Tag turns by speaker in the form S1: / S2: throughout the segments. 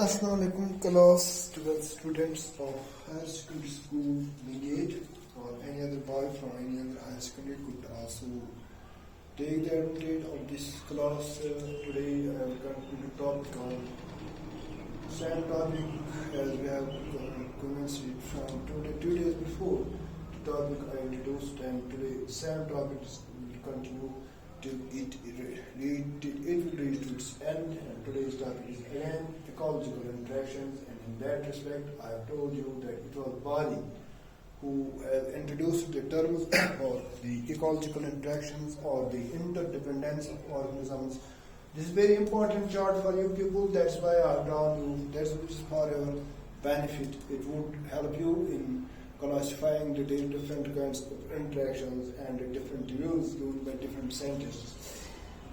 S1: Assalamualaikum class 12 students of higher secondary school Langate or any other boy from any other higher secondary could also take the advantage of this class. Today I am going to topic on same topic as we have commenced it from 2 days before. The topic I introduced and today same topic will continue till it will reach to its end, and today's topic is again ecological interactions, and in that respect I have told you that it was Bali who has introduced the terms or the ecological interactions or the interdependence of organisms. This is very important chart for you people, that's why I have drawn you, that's for your benefit. It would help you in classifying the different kinds of interactions and the different views given by different scientists.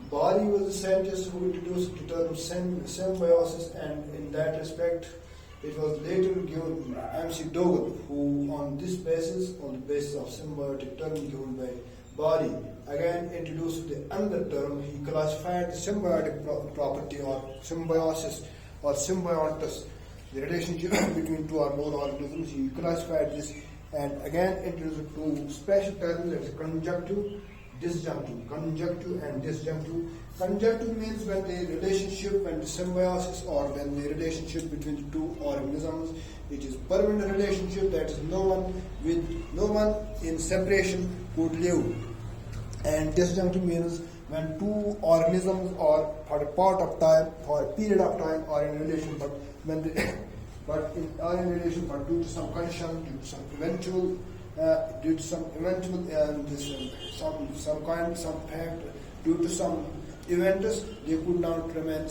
S1: Bali was a scientist who introduced the term symbiosis, and in that respect, it was later given M.C. Dogan, who on the basis of symbiotic term given by Bali, again introduced the another term. He classified the symbiotic property or symbiosis or symbiontus, the relationship between two or more organisms. He classified this and again introduced two special terms, that is conjunctive, disjunctive. Conjunctive and disjunctive. Conjunctive means when the symbiosis or when the relationship between the two organisms, it is permanent relationship, that is no one in separation could live. And disjunctive means when two organisms are for a part of time, for a period of time are in relation, but are in relation, but due to some condition, due to some eventual fact, due to some events, they could not remain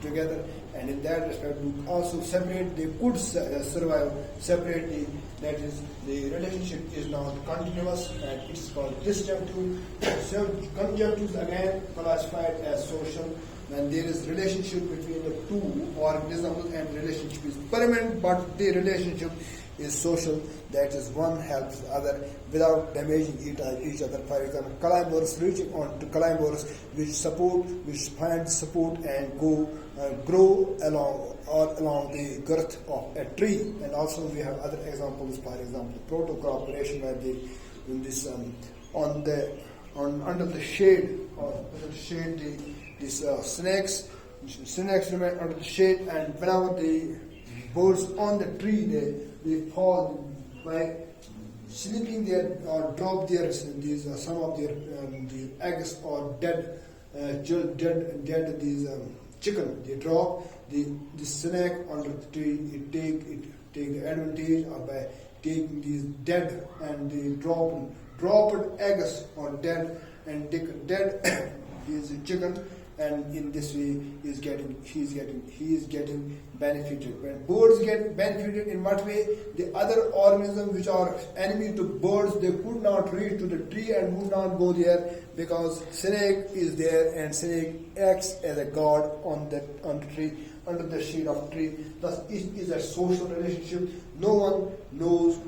S1: together. And in that respect, also separate. They could survive separately. That is, the relationship is not continuous, and it is called disjunctive. So conjunctive again classified as social. When there is relationship between the two organisms and relationship is permanent, but the relationship is social, that is one helps the other without damaging each other. For example, climbers reaching on to climbers which find support and grow along the girth of a tree. And also we have other examples. For example, proto-cooperation, where they in this under the shade these snakes remain under the shade, and whenever the birds on the tree they fall by sleeping there or drop their some of their the eggs or dead these chicken. They drop the snake under the tree. It take the advantage of by taking these dead and the dropped eggs or dead and dead these chicken, and in this way he is getting benefited. When birds get benefited, in what way? The other organisms which are enemy to birds, they could not reach to the tree and would not go there, because snake is there and snake acts as a guard on the tree, under the shade of tree. Thus it is a social relationship. No one knows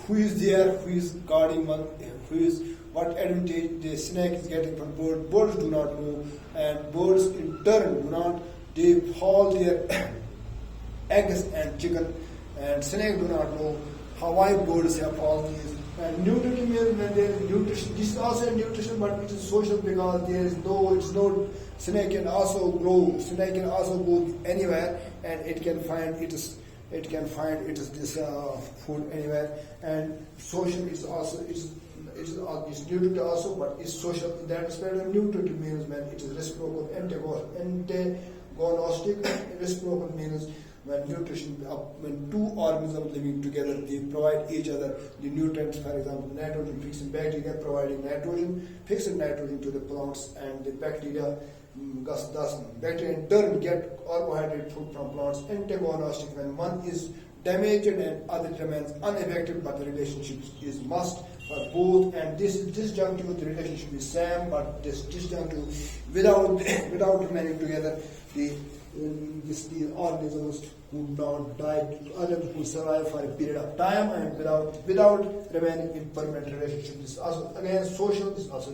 S1: who is there, who is guarding one, what advantage the snake is getting from birds. Birds do not know, and birds in turn do not. They haul their eggs and chicken, and snake do not know why birds have all these. And nutrition means when there is nutrition. This is also nutrition, but it is social, because it's no. Snake can also grow. Snake can also go anywhere, and it can find its this food anywhere. And social is also it's nutritive also, but it's social. In that respect, nutritive means when it is reciprocal. Antagonistic reciprocal means when nutrition, when two organisms living together, they provide each other the nutrients. For example, nitrogen fixing bacteria providing fixing nitrogen to the plants, and the bacteria thus bacteria in turn get carbohydrate food from plants. Antagonistic when one is damaged and other remains unaffected, but the relationship is must for both. And this disjunctive, the relationship is same, but this disjunctive without remaining together, the organisms would not die, others would survive for a period of time and without remaining in permanent relationship. This is also again social. This is also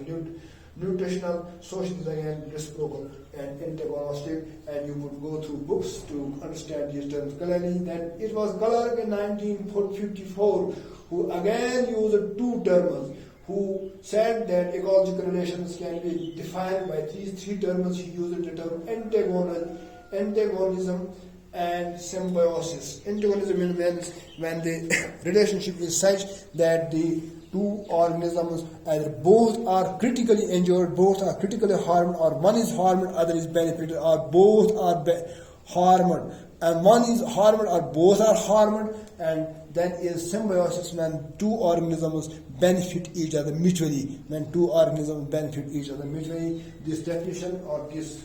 S1: nutritional, social design, and reciprocal and antagonistic, and you could go through books to understand these terms clearly. Then it was Clark in 1954 who again used two terms, who said that ecological relations can be defined by these three terms. He used the term antagonism and symbiosis. Antagonism means when the relationship is such that the two organisms either both are critically injured, both are critically harmed, or one is harmed, other is benefited, or both are harmed, and one is harmed or both are harmed, and then is symbiosis when two organisms benefit each other mutually. When two organisms benefit each other mutually, this definition or this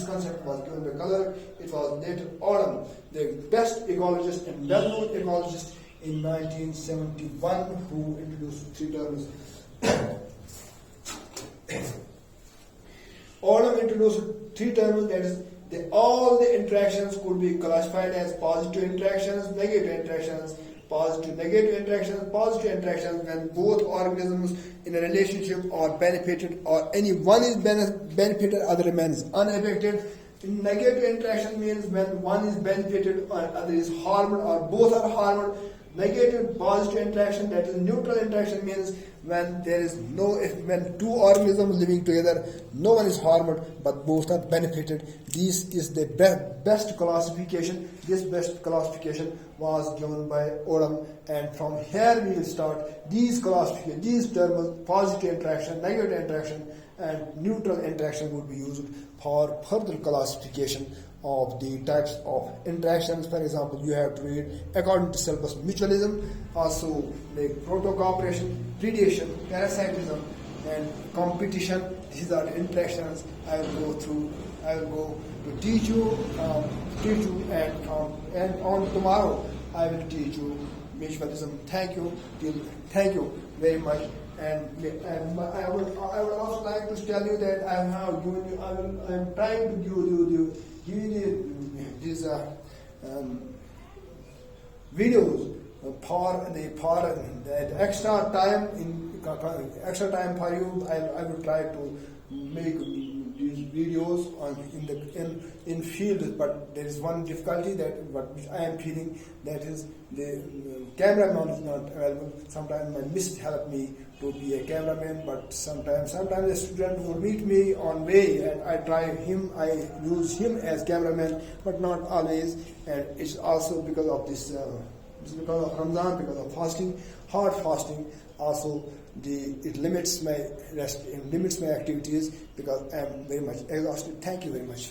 S1: concept was given by Color. It was later Odom, the best ecologist and well-known ecologist in 1971, who introduced three terms. Odom introduced three terms, that is, all the interactions could be classified as positive interactions, negative interactions, positive negative interactions, positive interactions when both organisms in a relationship are benefited, or any one is benefited, other remains unaffected. Negative interaction means when one is benefited or other is harmed, or both are harmed. Negative positive interaction, that is neutral interaction, means when there is when two organisms living together, no one is harmed but both are benefited. This is the best classification. This best classification was given by Odom, and from here we will start these classifications, these terms: positive interaction, negative interaction, and neutral interaction would be used for further classification of the types of interactions. For example, you have to read according to syllabus mutualism, also like proto-cooperation, predation, parasitism, and competition. These are the interactions I will go to teach you, and on tomorrow I will teach you mutualism. Thank you very much. And I would also like to tell you that I am trying to give you these videos for the extra time for you. I will try to make these videos in field, but there is one difficulty which I am feeling, that is the cameraman is not available. Sometimes my miss help me to be a cameraman, but sometimes a student will meet me on way and I use him as cameraman, but not always. And it's also because of this, because of Ramadan, because of fasting, hard fasting. Also, it limits my rest, it limits my activities because I am very much exhausted. Thank you very much.